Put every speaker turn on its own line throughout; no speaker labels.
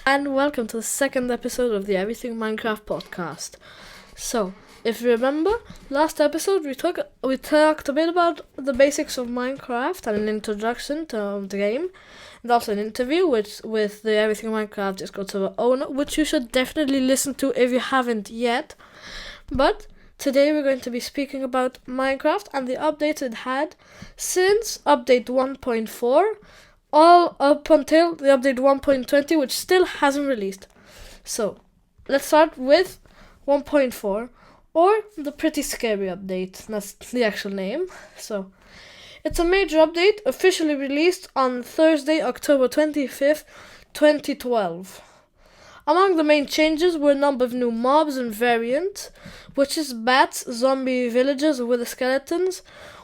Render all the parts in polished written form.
and welcome to the second episode of the Everything Minecraft podcast. So, if you remember, last episode we talked a bit about the basics of Minecraft and an introduction to the game, and also an interview with the Everything Minecraft Discord server owner, which you should definitely listen to if you haven't yet. But today we're going to be speaking about Minecraft and the updates it had since update 1.4, all up until the update 1.20, which still hasn't released. So, let's start with 1.4, or the Pretty Scary Update. That's the actual name. So, it's a major update officially released on Thursday, October 25th, 2012. Among the main changes were a number of new mobs and variants, which is bats, zombie villagers with skeletons,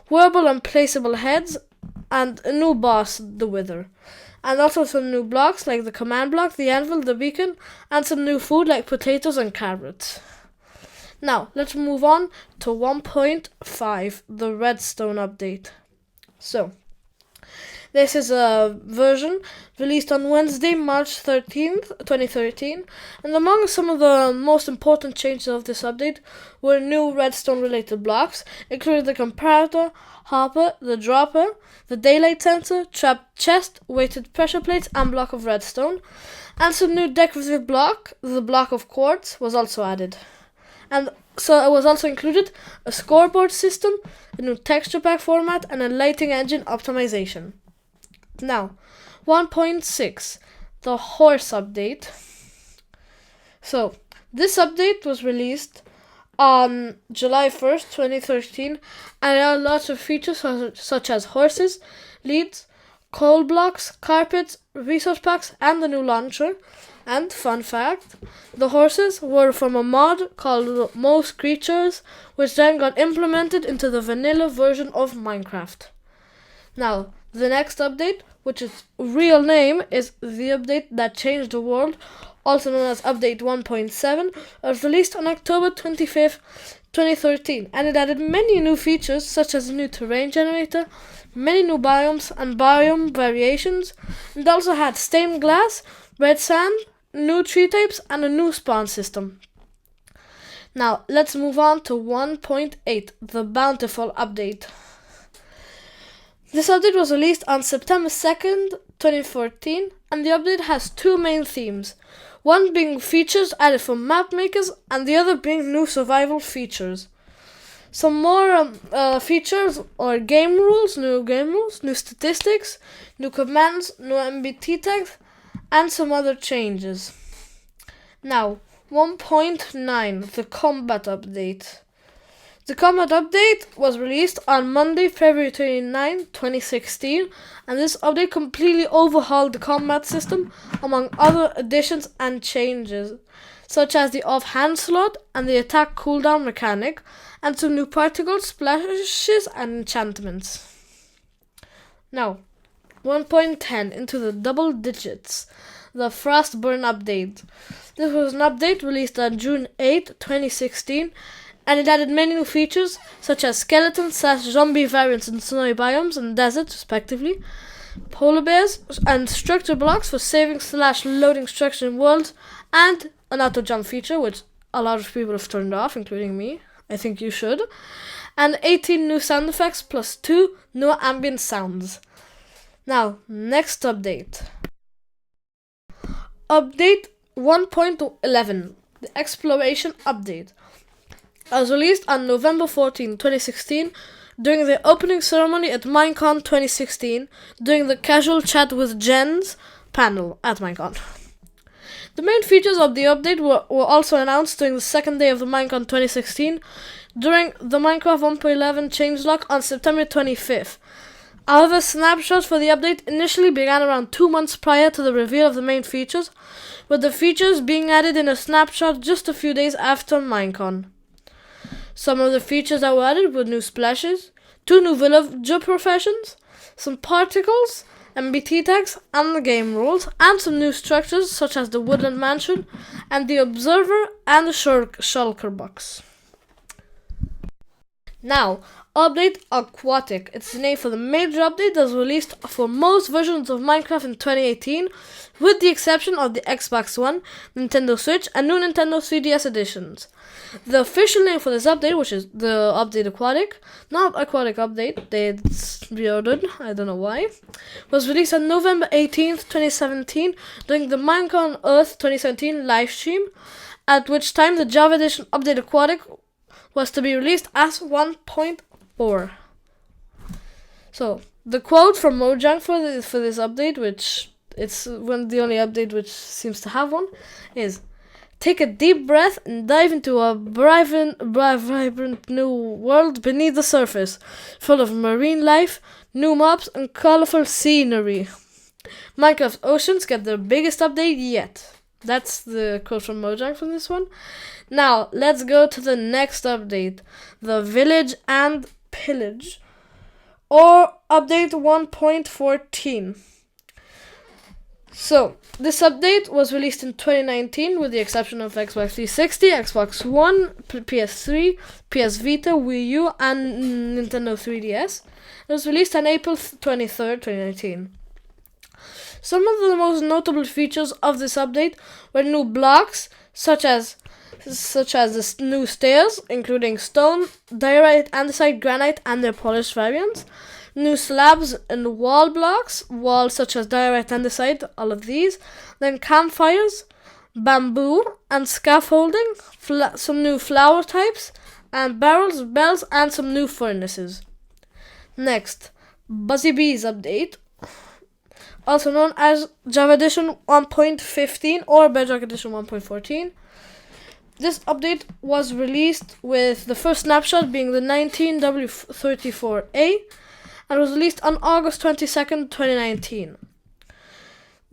wearable and placeable heads, and a new boss, the Wither. And also some new blocks like the command block, the anvil, the beacon, and some new food like potatoes and carrots. Now, let's move on to 1.5, the Redstone update. So, this is a version released on Wednesday, March 13th, 2013, and among some of the most important changes of this update were new redstone-related blocks, including the comparator, hopper, the dropper, the daylight sensor, trapped chest, weighted pressure plates, and block of redstone, and some new decorative block, the block of quartz, was also added. And so it was also included a scoreboard system, a new texture pack format, and a lighting engine optimization. Now, 1.6, the horse update. So, this update was released on July 1st, 2013, and it had lots of features such as horses, leads, coal blocks, carpets, resource packs, and the new launcher. And, fun fact, the horses were from a mod called Most Creatures, which then got implemented into the vanilla version of Minecraft. Now, the next update, which its real name is the update that changed the world, also known as Update 1.7, was released on October 25th, 2013, and it added many new features such as a new terrain generator, many new biomes and biome variations, and also had stained glass, red sand, new tree types, and a new spawn system. Now, let's move on to 1.8, the Bountiful update. This update was released on September 2nd, 2014, and the update has two main themes, one being features added for map makers, and the other being new survival features. Some more features are new game rules, new statistics, new commands, new MBT tags, and some other changes. Now, 1.9, the combat update. The combat update was released on Monday, February 29, 2016, and this update completely overhauled the combat system, among other additions and changes, such as the offhand slot and the attack cooldown mechanic, and some new particles, splashes, and enchantments. Now, 1.10, into the double digits, the Frostburn update. This was an update released on June 8, 2016, and it added many new features, such as skeleton/zombie variants in snowy biomes and deserts, respectively, polar bears, and structure blocks for saving/loading structure in worlds, and an auto-jump feature, which a lot of people have turned off, including me. I think you should. And 18 new sound effects, plus 2 new ambient sounds. Now, next update. Update 1.11, the Exploration update. It was released on November 14, 2016, during the opening ceremony at Minecon 2016, during the Casual Chat with Gens panel at Minecon. The main features of the update were also announced during the second day of the Minecon 2016, during the Minecraft 1.11 changelog on September 25th. However, snapshots for the update initially began around 2 months prior to the reveal of the main features, with the features being added in a snapshot just a few days after Minecon. Some of the features that were added were new splashes, 2 new villager professions, some particles, MBT tags, and the game rules, and some new structures such as the Woodland Mansion, and the Observer, and the Shulker box. Now, Update Aquatic. It's the name for the major update that was released for most versions of Minecraft in 2018, with the exception of the Xbox One, Nintendo Switch, and new Nintendo 3DS editions. The official name for this update, which is the Update Aquatic, not Aquatic Update, it's reordered, I don't know why, was released on November 18th, 2017, during the Minecraft on Earth 2017 live stream, at which time the Java Edition Update Aquatic was to be released as 1.4. So, the quote from Mojang for this update, which it's the only update which seems to have one, is, "Take a deep breath and dive into a vibrant new world beneath the surface, full of marine life, new mobs, and colorful scenery. Minecraft Oceans get their biggest update yet." That's the quote from Mojang from this one. Now, let's go to the next update, the Village and Pillage, or Update 1.14. So, this update was released in 2019 with the exception of Xbox 360, Xbox One, PS3, PS Vita, Wii U, and Nintendo 3DS. It was released on April 23rd, 2019. Some of the most notable features of this update were new blocks, such as the new stairs, including stone, diorite, andesite, granite, and their polished variants. New slabs and wall blocks, walls such as diorite, andesite, all of these. Then campfires, bamboo, and scaffolding, some new flower types, and barrels, bells, and some new furnaces. Next, Buzzy Bees update, also known as Java Edition 1.15 or Bedrock Edition 1.14. This update was released with the first snapshot being the 19W34A and was released on August 22nd, 2019.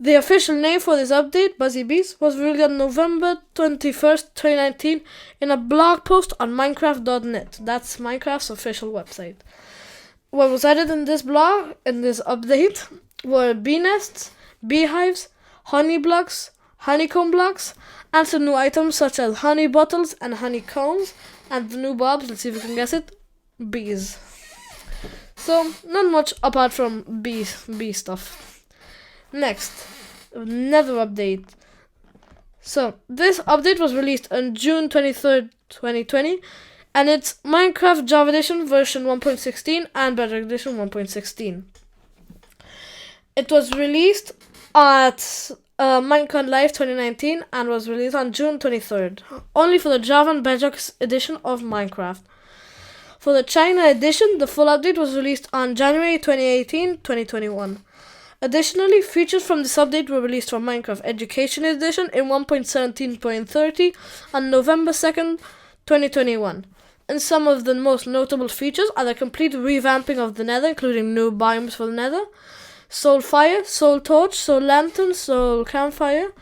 The official name for this update, Buzzy Bees, was revealed on November 21st, 2019 in a blog post on Minecraft.net. That's Minecraft's official website. What was added in this update, were bee nests, beehives, honey blocks, honeycomb blocks, and some new items such as honey bottles and honeycombs, and the new mobs, let's see if we can guess it, bees. So, not much apart from bee stuff. Next, Nether update. So, this update was released on June 23rd, 2020, and it's Minecraft Java Edition version 1.16 and Bedrock Edition 1.16. It was released at Minecraft Live 2019 and was released on June 23rd, only for the Java and Bedrock edition of Minecraft. For the China edition, the full update was released on January 2018-2021. Additionally, features from this update were released for Minecraft Education Edition in 1.17.30 on November 2nd, 2021. And some of the most notable features are the complete revamping of the Nether, including new biomes for the Nether, Soul Fire, Soul Torch, Soul Lantern, Soul Campfire,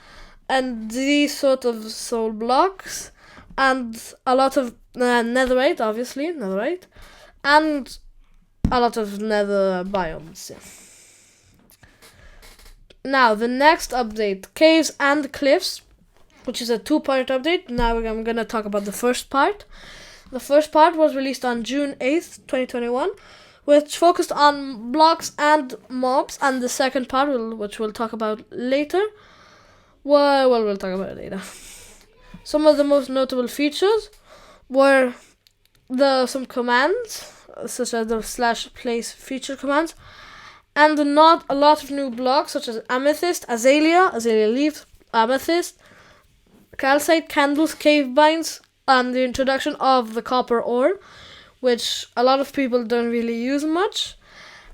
and these sort of soul blocks, and a lot of netherite, obviously, and a lot of nether biomes. Yeah. Now, the next update, Caves and Cliffs, which is a two-part update. Now I'm going to talk about the first part. The first part was released on June 8th, 2021, which focused on blocks and mobs, and the second part, which we'll talk about later, we'll talk about it later. Some of the most notable features were some commands, such as the /place feature commands, and not a lot of new blocks, such as amethyst, azalea leaves, amethyst, calcite, candles, cave binds, and the introduction of the copper ore, which a lot of people don't really use much.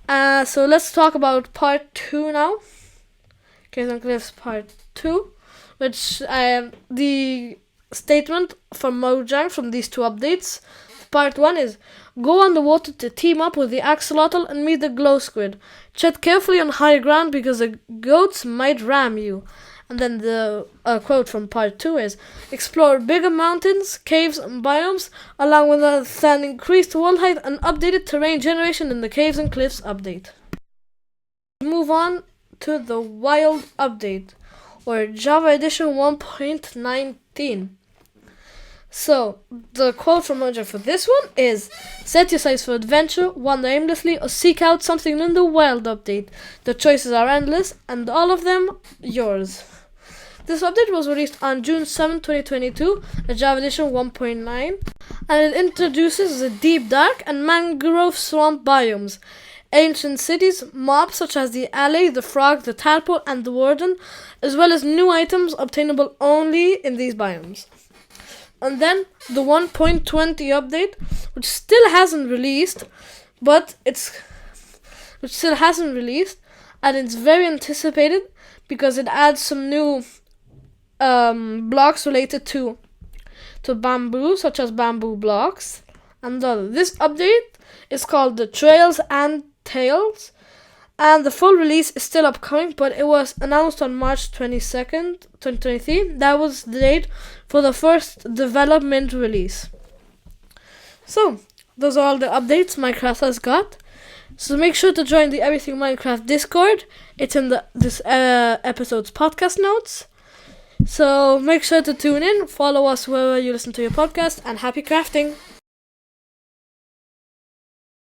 So let's talk about part 2 now. Caves and Cliffs part 2, which the statement from Mojang from these two updates. Part 1 is, go underwater to team up with the axolotl and meet the glow squid. Tread carefully on high ground because the goats might ram you. And then the quote from part 2 is, explore bigger mountains, caves, and biomes, along with an increased wall height and updated terrain generation in the Caves and Cliffs update. Move on to the Wild update, or Java Edition 1.19. So, the quote from Mojo for this one is, set your sights for adventure, wander aimlessly, or seek out something in the wild update. The choices are endless, and all of them yours. This update was released on June 7, 2022, a Java Edition 1.9, and it introduces the deep dark and mangrove swamp biomes, ancient cities, mobs such as the alley, the frog, the tadpole, and the warden, as well as new items obtainable only in these biomes. And then the 1.20 update, which still hasn't released, and it's very anticipated because it adds some new blocks related to bamboo, such as bamboo blocks. And this update is called the Trails and Tales, and the full release is still upcoming, but it was announced on March 22nd, 2023. That was the date for the first development release. So, those are all the updates Minecraft has got. So make sure to join the Everything Minecraft Discord. It's in this episode's podcast notes. So make sure to tune in, follow us wherever you listen to your podcast, and happy crafting!